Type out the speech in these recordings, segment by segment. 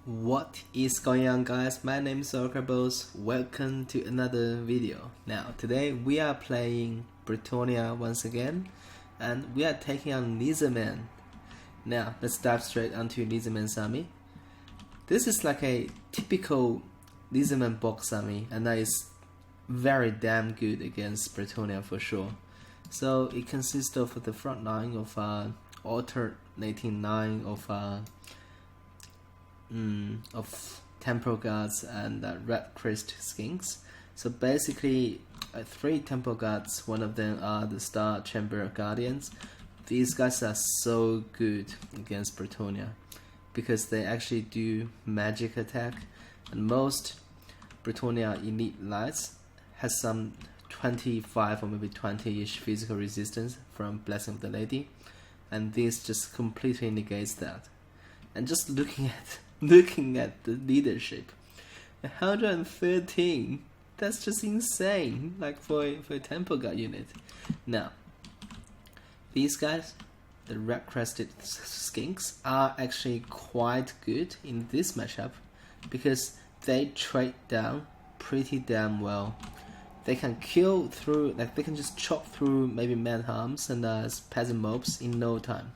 What is going on, guys? My name is Orcarbos. Welcome to another video. Now today we are playing Bretonnia once again, and we are taking on Lizardman. Now let's dive straight onto Lizardman's army. This is like a typical Lizardman box army, and that is very damn good against Bretonnia for sure. So it consists of the front line of alternating line of temple guards and red crest skinks. So basically 3 temple guards, one of them are the Star Chamber Guardians. These guys are so good against Bretonnia because they actually do magic attack, and most Bretonnia elite knights has some 25 or maybe 20-ish physical resistance from Blessing of the Lady, and this just completely negates that. And just looking at the leadership, 113, that's just insane, like for a temple guard unit. Now these guys, the red crested skinks, are actually quite good in this matchup because they trade down pretty damn well. They can kill through, like they can just chop through maybe manharms and peasant mobs in no time.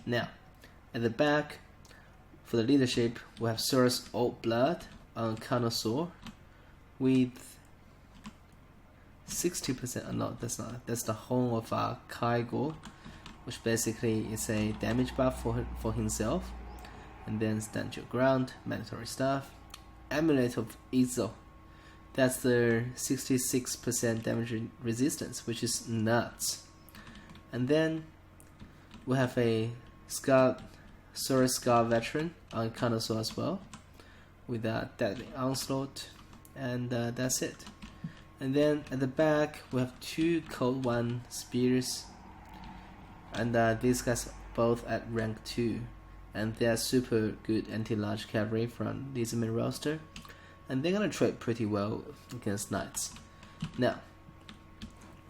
Now at the back, for the leadership, we have Sir's Old Blood on Connoisseur with 60%. No, that's not. That's the home of Kaigor, which basically is a damage buff for himself. And then Stand Your Ground, mandatory stuff. Amulet of Izo. That's the 66% damage resistance, which is nuts. And then we have a Sir Scar Veteran on Connoisseur as well, with a Deadly Onslaught, and that's it. And then at the back we have 2 Cold One Spears, and these guys both at rank 2, and they are super good anti-large cavalry from Lizardman roster, and they're gonna trade pretty well against knights. Now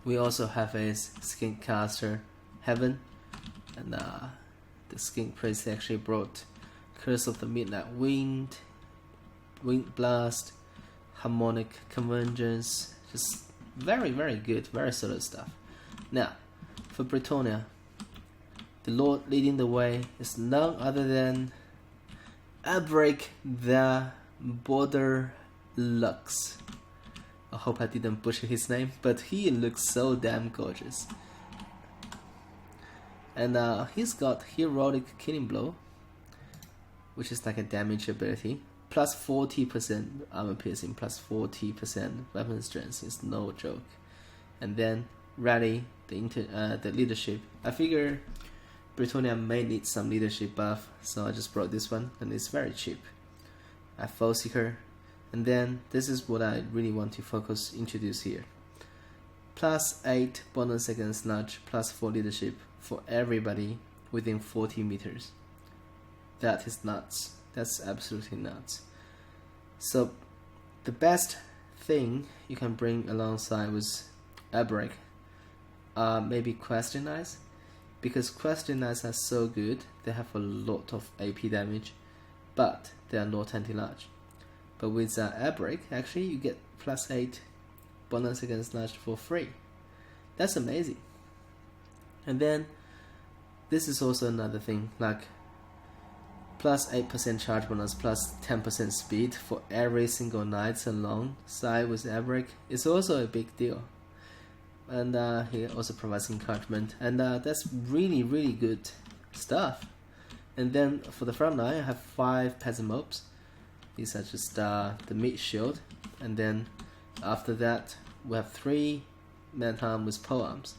we also have a Skink Caster Heaven, and the Skink Priest actually brought Curse of the Midnight Wind, Wind Blast, Harmonic Convergence, just very good, very solid stuff. Now for Bretonnia, the Lord leading the way is none other than Abric the Border Lux. I hope I didn't butcher his name, but he looks so damn gorgeous. And he's got Heroic Killing Blow, which is like a damage ability, plus 40% armor piercing, plus 40% weapon strength. Is no joke. And then Rally, the leadership. I figure Bretonnia may need some leadership buff, so I just brought this one, and it's very cheap. I Foe Seeker, and then this is what I really want to introduce here. Plus 8 bonus against nudge, plus 4 leadership for everybody within 40 meters. That is nuts. That's absolutely nuts. So the best thing you can bring alongside with Abric are maybe Question Knights, because Question Knights are so good. They have a lot of AP damage, but they are not anti-large. But with Abric, actually you get plus 8 bonus against large for free. That's amazing. And then this is also another thing, like plus 8% charge bonus, plus 10% speed for every single knight alongside with Abric is also a big deal. And he also provides encouragement, and that's really good stuff. And then for the front line, I have 5 peasant mobs. These are just the mid shield, and then after that we have 3 manharm with polearms.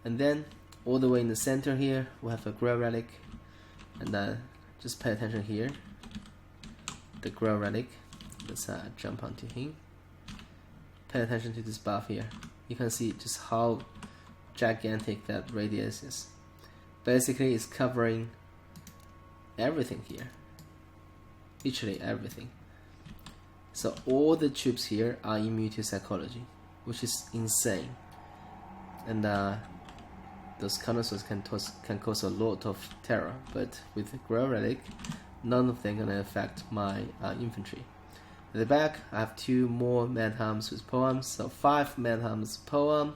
And then all the way in the center here we have a Grail Relic, and just pay attention here. The Grail Relic, let's jump onto him. Pay attention to this buff here. You can see just how gigantic that radius is. Basically it's covering everything here, literally everything. So all the troops here are immune to psychology, which is insane. And those connoisseurs can cause a lot of terror, but with Grail Relic, none of them gonna affect my infantry. At the back, I have 2 more man-arms with poems, so 5 man-arms poem,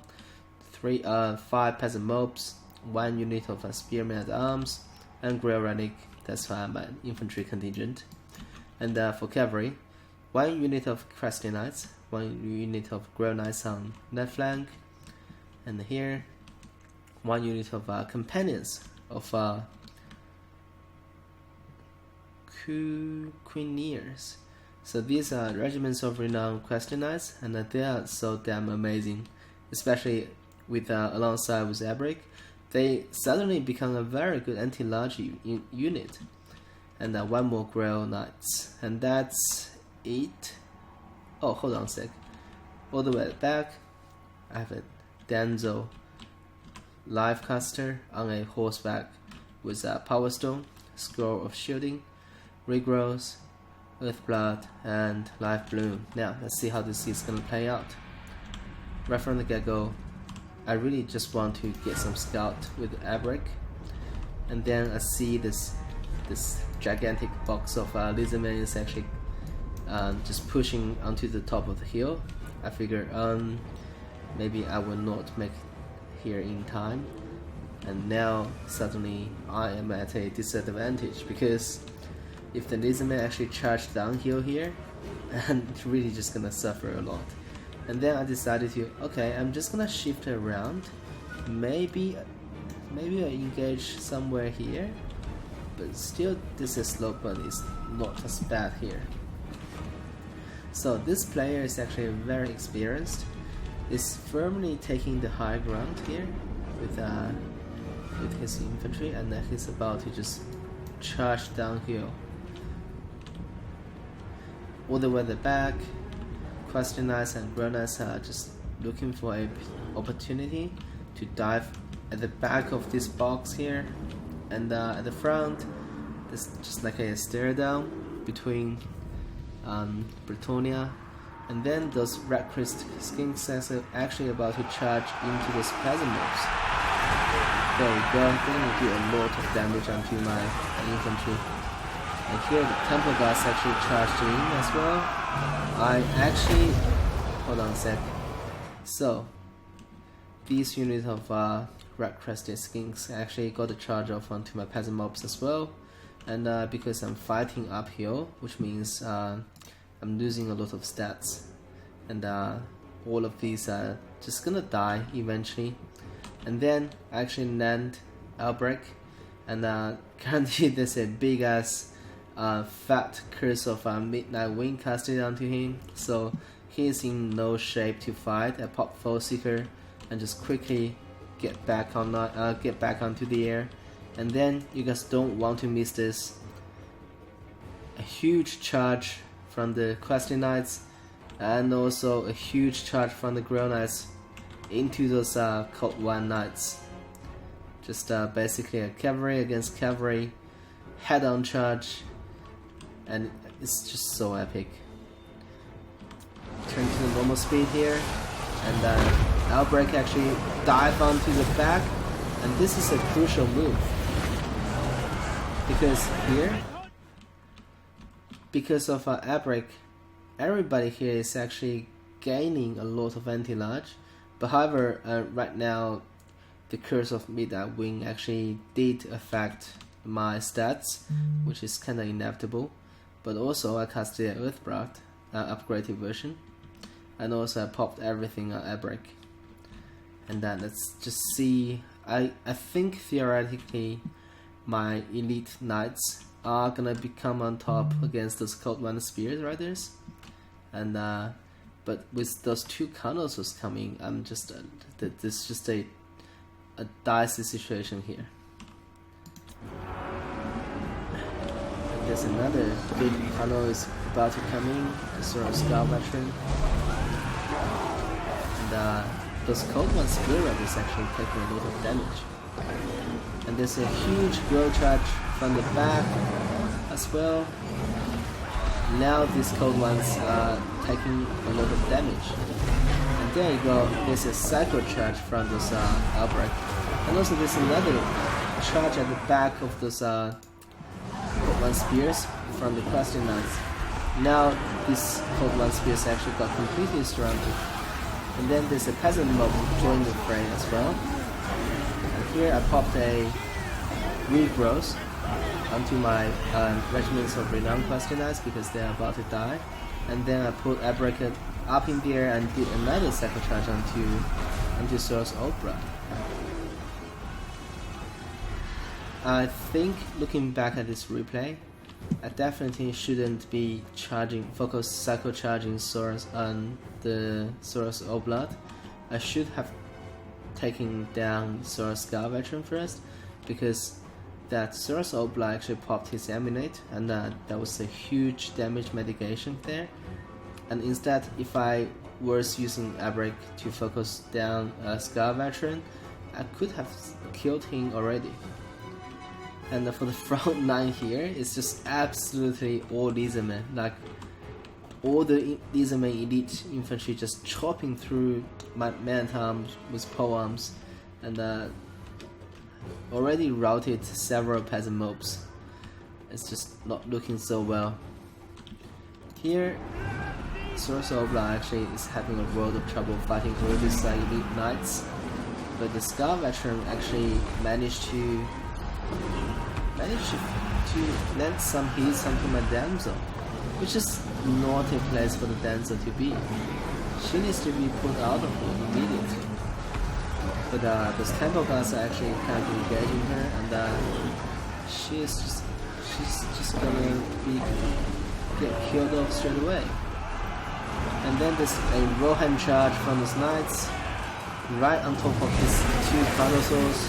5 peasant mobs, 1 unit of spearmen at arms, and Grail Relic. That's why my infantry contingent. And for cavalry, 1 unit of Crested Knights, 1 unit of Grail Knights on left flank, and here 1 unit of companions of Queeners. So these are regiments of renowned Crested Knights, and they are so damn amazing, especially with alongside with Abric. They suddenly become a very good anti-large unit. And 1 more Grail Knights, and that's it. Oh, hold on a sec. All the way back, I have a Danzo Livecaster on a horseback with a Power Stone, Scroll of Shielding, Regrowth, Earthblood, and Life Bloom. Now, let's see how this is gonna play out. Right from the get-go, I really just want to get some scout with Abric, and then I see this gigantic box of Lizardman is actually just pushing onto the top of the hill. I figure maybe I will not make here in time, and now suddenly I am at a disadvantage, because if the Lizardman actually charged downhill here, and it's really just gonna suffer a lot. And then I decided to, okay, I'm just gonna shift around, maybe I engage somewhere here, but still this is slow, but it's not as bad here. So this player is actually very experienced, is firmly taking the high ground here with his infantry, and he's about to just charge downhill. All the way at the back, Crested Knights and Grail Knights are just looking for an opportunity to dive at the back of this box here, and at the front, there's just like a stare down between Bretonnia, and then those Red Crest Skinks are actually about to charge into those peasant mobs. There we go, they're going to do a lot of damage onto my infantry. And here the Temple Guards actually charged in as well. I actually, hold on a sec. So, these units of Red Crested Skinks actually got a charge off onto my peasant mobs as well. And because I'm fighting uphill, which means I'm losing a lot of stats, and all of these are just gonna die eventually. And then I actually land Albrecht, and currently there's a big ass fat curse of Midnight Wind casted onto him, so he is in no shape to fight. I pop Foe Seeker and just quickly get back onto the air. And then you guys don't want to miss this. A huge charge from the Crested Knights, and also a huge charge from the Grail Knights into those Code 1 Knights. Just basically a cavalry against cavalry, head-on charge, and it's just so epic. Turn to the normal speed here, and Albrecht actually dive onto the back, and this is a crucial move. Because here, because of Albrecht, everybody here is actually gaining a lot of anti-large. But however, right now, the Curse of Midnight Wind actually did affect my stats, which is kinda inevitable. But also I cast the Earthblood upgraded version, and also I popped everything on Albrecht. And then let's just see. I think theoretically my elite knights are gonna become on top against those Code 1 Spears Riders, and but with those 2 Carnosos coming, I'm just this is just a dicey situation here. And there's another big Carno is about to come in, the sort of Scout Veteran, and those Code 1 Spear Riders actually taking a lot of damage. And there's a huge grow charge from the back as well. Now these Code 1s are taking a lot of damage. And there you go, there's a cycle charge from those Albrecht. And also there's another charge at the back of those 1 spears from the Question Knights. Now this code 1 spears actually got completely surrounded. And then there's a peasant mob joined the fray as well. And here I popped a regrowth onto my regiments of renowned Question Knights because they're about to die. And then I put Abracad up in the air and did another cycle charge onto Soros Obra. I think looking back at this replay, I definitely shouldn't be cycle charging Soros on the Soros Oblast. I should have taken down Soros Scar Veteran first, because that Soros Oblast actually popped his Emanate, and that was a huge damage mitigation there. And instead, if I was using Abracad to focus down Scar Veteran, I could have killed him already. And for the front line here, it's just absolutely all Lizardman. Like, all the Lizardman elite infantry just chopping through my man-at-arms with polearms, and already routed several peasant mobs. It's just not looking so well. Here, Soros Oblast actually is having a world of trouble fighting all these elite knights, but the Scar Veteran actually managed to land some hits onto my damsel, which is not a place for the damsel to be. She needs to be put out of here immediately. But those temple guards are actually kind of engaging her, and she's just gonna get killed off straight away. And then there's a Warhammer charge from those knights right on top of these 2 Carnosaurs.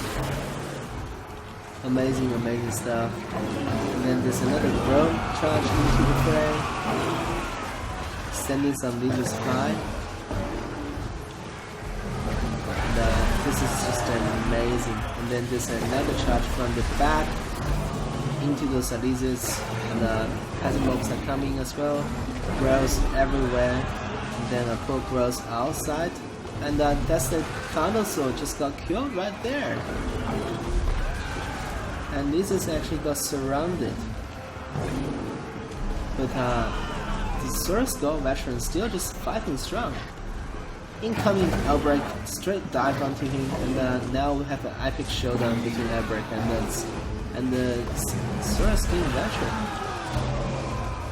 Amazing stuff. And then there's another drone charge into the fray, sending some legions high. And this is just amazing. And then there's another charge from the back into those lizards, and peasant mobs are coming as well. Growls everywhere. And then I put growls outside, and that's the Carnosaur just got killed right there. And lizards actually got surrounded. But the Soros Scar Veteran still just fighting strong. Incoming Outbreak, straight dive onto him, and now we have an epic showdown between Outbreak and the Soros King Veteran.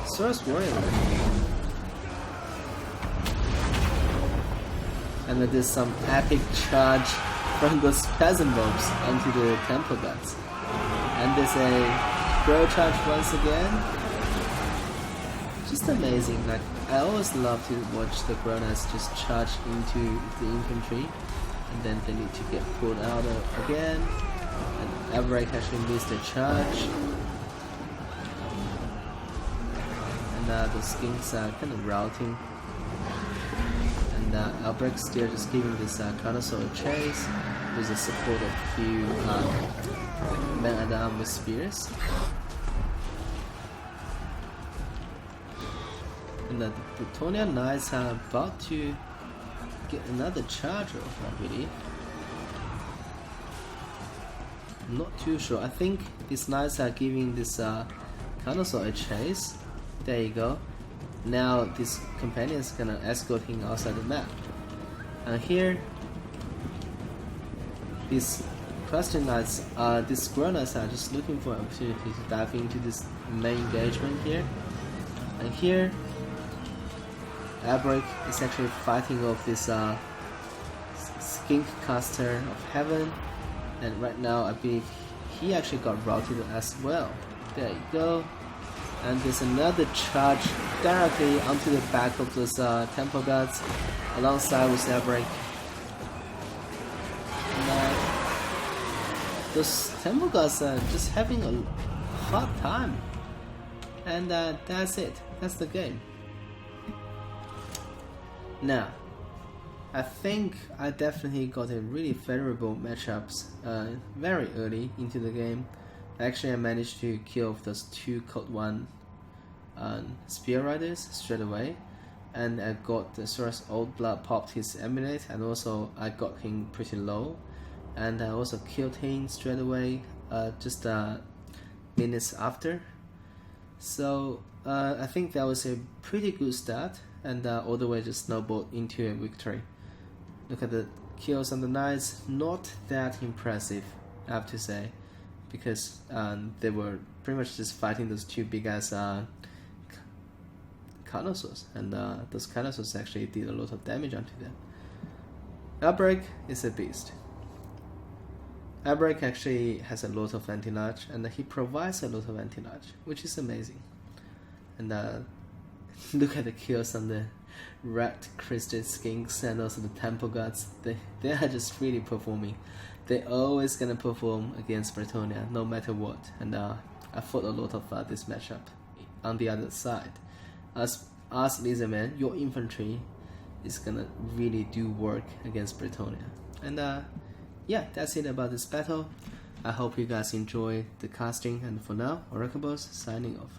Soros Warrior. And there's some epic charge from those peasant mobs onto the temple guards. And there's a grow charge once again. Just amazing. Like, I always love to watch the Growners just charge into the infantry, and then they need to get pulled out again. And Abracad actually missed a charge. And the skinks are kind of routing. And Abracad still just giving this Carnosaur a chase with the support of a few men-at-arms with spears. And the Bretonnia Knights are about to get another charge off, I believe. I'm not too sure. I think these Knights are giving this Carnosaur a chase. There you go. Now this companion is gonna escort him outside the map. And here, these Question Knights, these Growners are just looking for an opportunity to dive into this main engagement here. And here, Abracad is actually fighting off this Skink Caster of Heaven, and right now I believe he actually got routed as well. There you go. And there's another charge directly onto the back of those temple guards alongside with Abracad. Those temple guards are just having a hard time. And that's it. That's the game. Now, I think I definitely got a really favorable matchups very early into the game. Actually, I managed to kill off those 2 Code 1 Spear Riders straight away. And I got the Soros Old Blood popped his Emanate, and also I got him pretty low. And I also killed him straight away just minutes after. So I think that was a pretty good start, and all the way just snowballed into a victory. Look at the kills on the knights, not that impressive, I have to say, because they were pretty much just fighting those two big ass Carnosaurs, and those Carnosaurs actually did a lot of damage onto them. Outbreak is a beast. Outbreak actually has a lot of anti-large, and he provides a lot of anti-large, which is amazing. And look at the kills on the red crested skinks and also the temple guards. They are just really performing. They're always gonna perform against Bretonnia, no matter what. And I fought a lot of this matchup on the other side. As Lizardman, your infantry is gonna really do work against Bretonnia. And yeah, that's it about this battle. I hope you guys enjoy the casting, and for now, Oracleballs signing off.